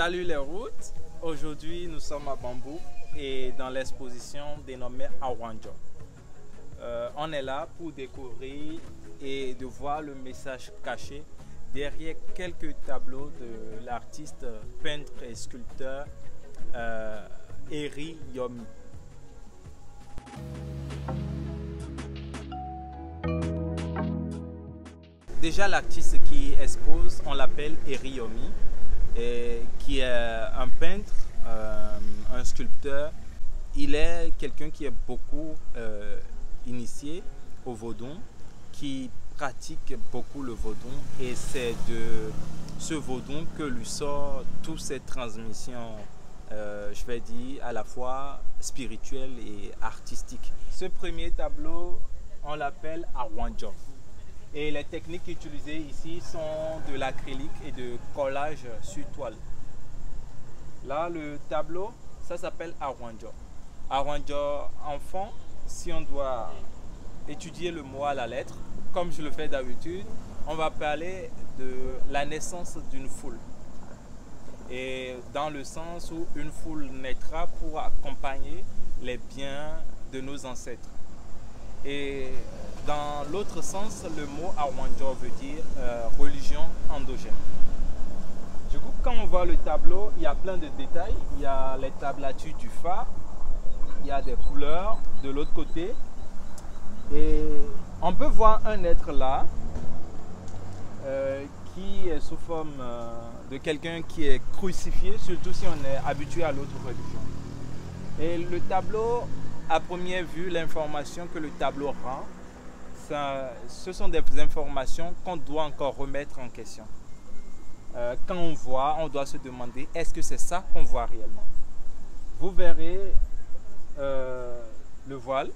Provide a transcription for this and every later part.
Salut les routes, aujourd'hui nous sommes à Bambou et dans l'exposition dénommée Awanjo. On est là pour découvrir et de voir le message caché derrière quelques tableaux de l'artiste peintre et sculpteur Eri Yomi. Déjà l'artiste qui expose, on l'appelle Eri Yomi, qui est un peintre, un sculpteur. Il est quelqu'un qui est beaucoup initié au vaudou, qui pratique beaucoup le vaudou, et c'est de ce vaudou que lui sort toutes ces transmissions, je vais dire, à la fois spirituelles et artistiques. Ce premier tableau, on l'appelle Awanjo. Et les techniques utilisées ici sont de l'acrylique et de collage sur toile. Là, le tableau, ça s'appelle Awanjo. Awanjo, en fond, si on doit étudier le mot à la lettre, comme je le fais d'habitude, on va parler de la naissance d'une foule. Et dans le sens où une foule naîtra pour accompagner les biens de nos ancêtres. Et dans l'autre sens, le mot Awanjo veut dire religion endogène. Du coup, quand on voit le tableau, il y a plein de détails. Il y a les tablatures du phare, il y a des couleurs de l'autre côté. Et on peut voir un être là qui est sous forme de quelqu'un qui est crucifié, surtout si on est habitué à l'autre religion. Et le tableau, à première vue, l'information que le tableau rend, ce sont des informations qu'on doit encore remettre en question. Quand on voit, on doit se demander, est-ce que c'est ça qu'on voit réellement? Vous verrez le voile,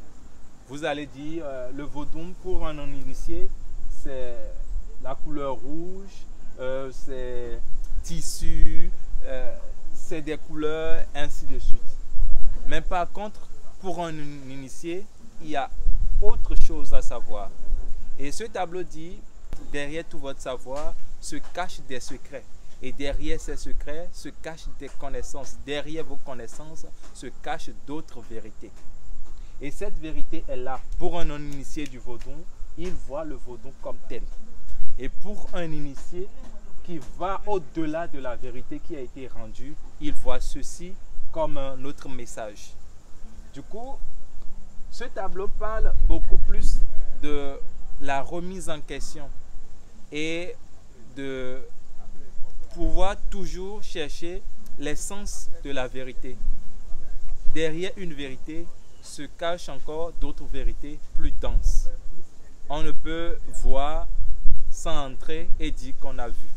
vous allez dire, le vaudou pour un non-initié, c'est la couleur rouge, c'est tissu, c'est des couleurs, ainsi de suite. Mais par contre, pour un initié, il y a autre chose à savoir. Et ce tableau dit, derrière tout votre savoir se cachent des secrets. Et derrière ces secrets se cachent des connaissances. Derrière vos connaissances se cachent d'autres vérités. Et cette vérité est là. Pour un non-initié du vaudou, il voit le vaudou comme tel. Et pour un initié qui va au-delà de la vérité qui a été rendue, il voit ceci comme un autre message. Du coup, ce tableau parle beaucoup plus de la remise en question et de pouvoir toujours chercher l'essence de la vérité. Derrière une vérité se cachent encore d'autres vérités plus denses. On ne peut voir sans entrer et dire qu'on a vu.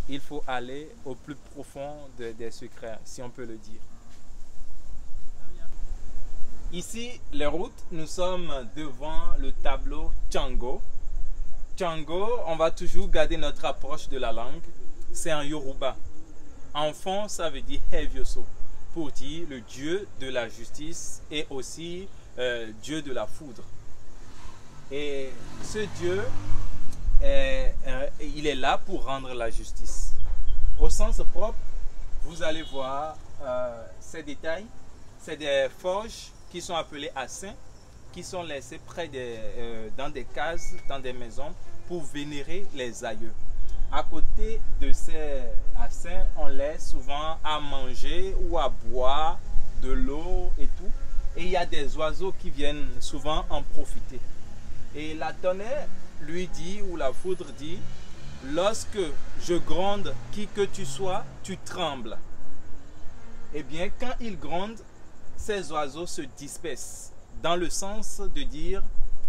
Il faut aller au plus profond des secrets, si on peut le dire. Ici, les routes, nous sommes devant le tableau Tchango. Tchango, on va toujours garder notre approche de la langue. C'est en Yoruba. En fond, ça veut dire Hevioso, pour dire le dieu de la justice et aussi dieu de la foudre. Et ce dieu, il est là pour rendre la justice. Au sens propre, vous allez voir ces détails. C'est des forges qui sont appelés assins, qui sont laissés près dans des cases, dans des maisons, pour vénérer les aïeux. À côté de ces assins, on laisse souvent à manger ou à boire de l'eau et tout. Et il y a des oiseaux qui viennent souvent en profiter. Et la tonnerre lui dit, ou la foudre dit, lorsque je gronde, qui que tu sois, tu trembles. Eh bien, quand il gronde, ces oiseaux se dispersent, dans le sens de dire,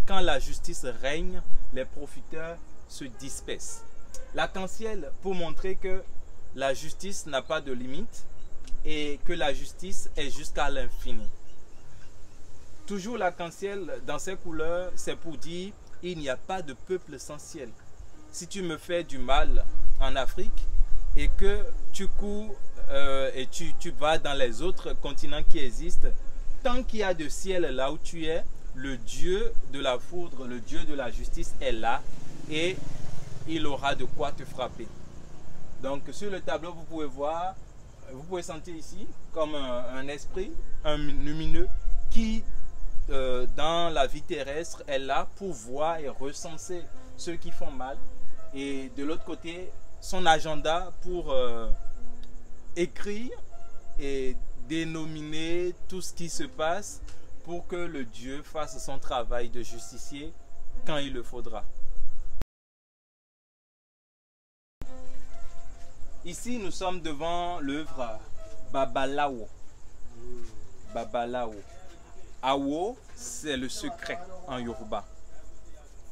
quand la justice règne, les profiteurs se dispersent. L'arc-en-ciel pour montrer que la justice n'a pas de limite et que la justice est jusqu'à l'infini. Toujours l'arc-en-ciel dans ses couleurs, c'est pour dire, il n'y a pas de peuple sans ciel. Si tu me fais du mal en Afrique et que tu cours et tu vas dans les autres continents qui existent, tant qu'il y a de ciel là où tu es, le dieu de la foudre, le dieu de la justice est là et il aura de quoi te frapper. Donc sur le tableau, vous pouvez voir vous pouvez sentir ici comme un esprit, un lumineux qui, dans la vie terrestre, est là pour voir et recenser ceux qui font mal. Et de l'autre côté, son agenda pour écrire et dénominer tout ce qui se passe pour que le Dieu fasse son travail de justicier quand il le faudra. Ici, nous sommes devant l'œuvre Babalawo. Babalawo. Awo, c'est le secret en Yoruba.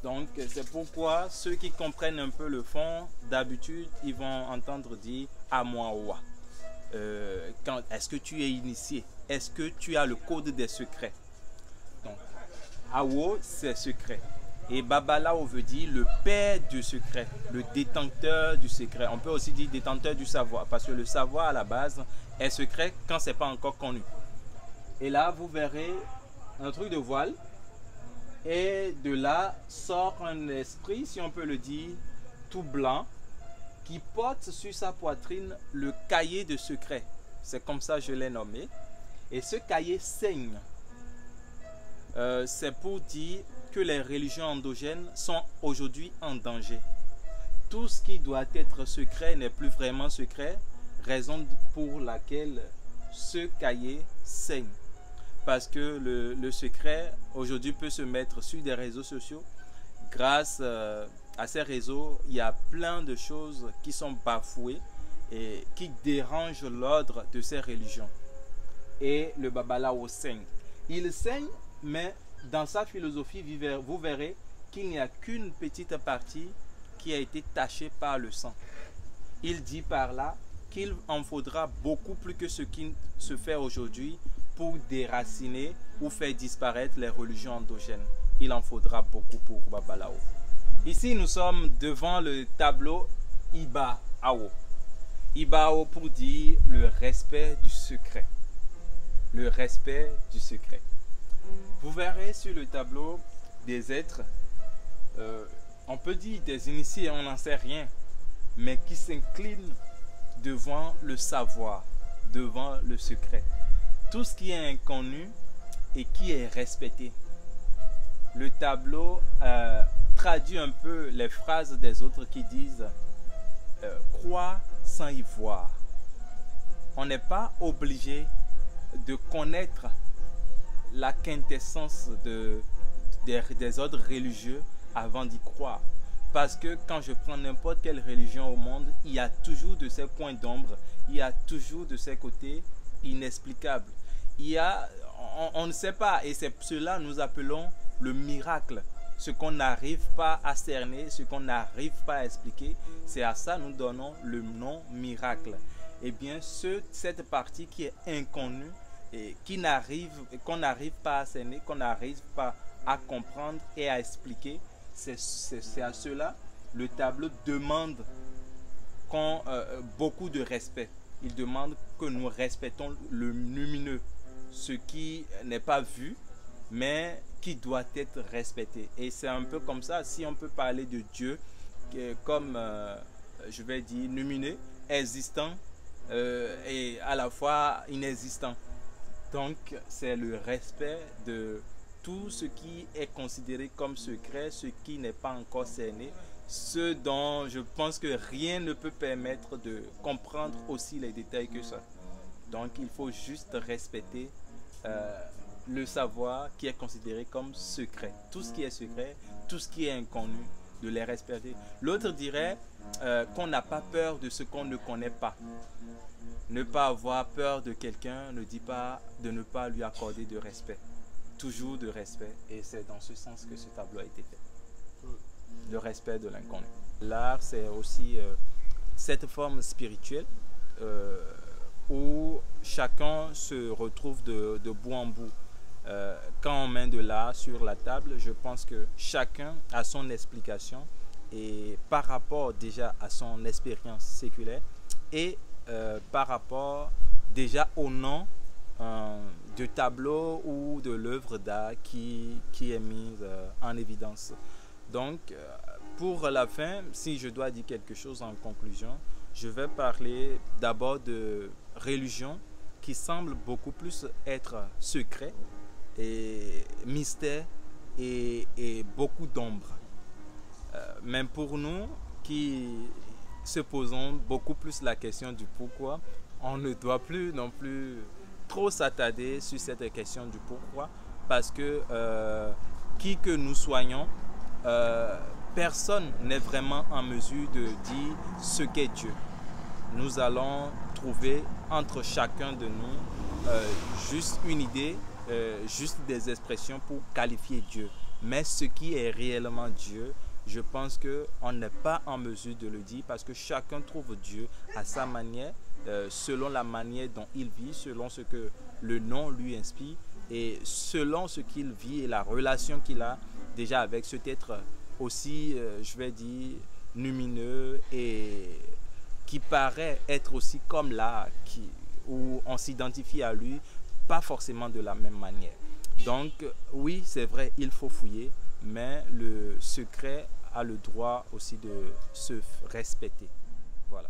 Donc, c'est pourquoi ceux qui comprennent un peu le fond, d'habitude, ils vont entendre dire Amoawa. Est-ce que tu es initié? Est-ce que tu as le code des secrets? Donc, Awo, c'est secret. Et Babalawo veut dire le père du secret, le détenteur du secret. On peut aussi dire détenteur du savoir, parce que le savoir à la base est secret quand ce n'est pas encore connu. Et là, vous verrez un truc de voile. Et de là sort un esprit, si on peut le dire, tout blanc, qui porte sur sa poitrine le cahier de secret. C'est comme ça que je l'ai nommé. Et ce cahier saigne. C'est pour dire que les religions endogènes sont aujourd'hui en danger. Tout ce qui doit être secret n'est plus vraiment secret, raison pour laquelle ce cahier saigne. Parce que le secret aujourd'hui peut se mettre sur des réseaux sociaux. Grâce à ces réseaux, il y a plein de choses qui sont bafouées et qui dérangent l'ordre de ces religions. Et le Babalawo saigne. Il saigne, mais dans sa philosophie, vous verrez qu'il n'y a qu'une petite partie qui a été tachée par le sang. Il dit par là qu'il en faudra beaucoup plus que ce qui se fait aujourd'hui pour déraciner ou faire disparaître les religions endogènes. Il en faudra beaucoup pour Babalawo. Ici, nous sommes devant le tableau Iba-Awo. Iba-Awo pour dire le respect du secret. Le respect du secret. Vous verrez sur le tableau des êtres, on peut dire des initiés, on n'en sait rien, mais qui s'inclinent devant le savoir, devant le secret. Tout ce qui est inconnu et qui est respecté. Le tableau traduit un peu les phrases des autres qui disent croire sans y voir. On n'est pas obligé de connaître la quintessence des ordres religieux avant d'y croire. Parce que quand je prends n'importe quelle religion au monde, il y a toujours de ces coins d'ombre, il y a toujours de ces côtés inexplicables. On ne sait pas, et c'est cela que nous appelons le miracle. Ce qu'on n'arrive pas à cerner, ce qu'on n'arrive pas à expliquer, c'est à ça que nous donnons le nom miracle. Eh bien, cette partie qui est inconnue, et qu'on n'arrive pas à cerner, qu'on n'arrive pas à comprendre et à expliquer, c'est à cela le tableau demande beaucoup de respect. Il demande que nous respectons le lumineux, ce qui n'est pas vu, mais qui doit être respecté. Et c'est un peu comme ça, si on peut parler de Dieu comme, je vais dire, lumineux, existant et à la fois inexistant. Donc, c'est le respect de tout ce qui est considéré comme secret, ce qui n'est pas encore cerné, ce dont je pense que rien ne peut permettre de comprendre aussi les détails que ça. Donc, il faut juste respecter le savoir qui est considéré comme secret. Tout ce qui est secret, tout ce qui est inconnu, de les respecter. L'autre dirait qu'on n'a pas peur de ce qu'on ne connaît pas. Ne pas avoir peur de quelqu'un ne dit pas de ne pas lui accorder de respect. Toujours de respect. Et c'est dans ce sens que ce tableau a été fait. Le respect de l'inconnu. L'art, c'est aussi cette forme spirituelle où chacun se retrouve de bout en bout. Quand on met de l'art sur la table, je pense que chacun a son explication et par rapport déjà à son expérience séculaire et par rapport déjà au nom du tableau ou de l'œuvre d'art qui est mise en évidence. Donc, pour la fin, si je dois dire quelque chose en conclusion, je vais parler d'abord de religion qui semble beaucoup plus être secret et mystère et beaucoup d'ombre. Même pour nous qui se posons beaucoup plus la question du pourquoi, on ne doit plus non plus trop s'attarder sur cette question du pourquoi parce que qui que nous soyons, personne n'est vraiment en mesure de dire ce qu'est Dieu. Nous allons trouver entre chacun de nous juste une idée, juste des expressions pour qualifier Dieu. Mais ce qui est réellement Dieu, je pense qu'on n'est pas en mesure de le dire parce que chacun trouve Dieu à sa manière, selon la manière dont il vit, selon ce que le nom lui inspire et selon ce qu'il vit et la relation qu'il a déjà avec cet être aussi, je vais dire, lumineux et qui paraît être aussi comme là, où on s'identifie à lui, pas forcément de la même manière. Donc oui, c'est vrai, il faut fouiller, mais le secret a le droit aussi de se respecter. Voilà.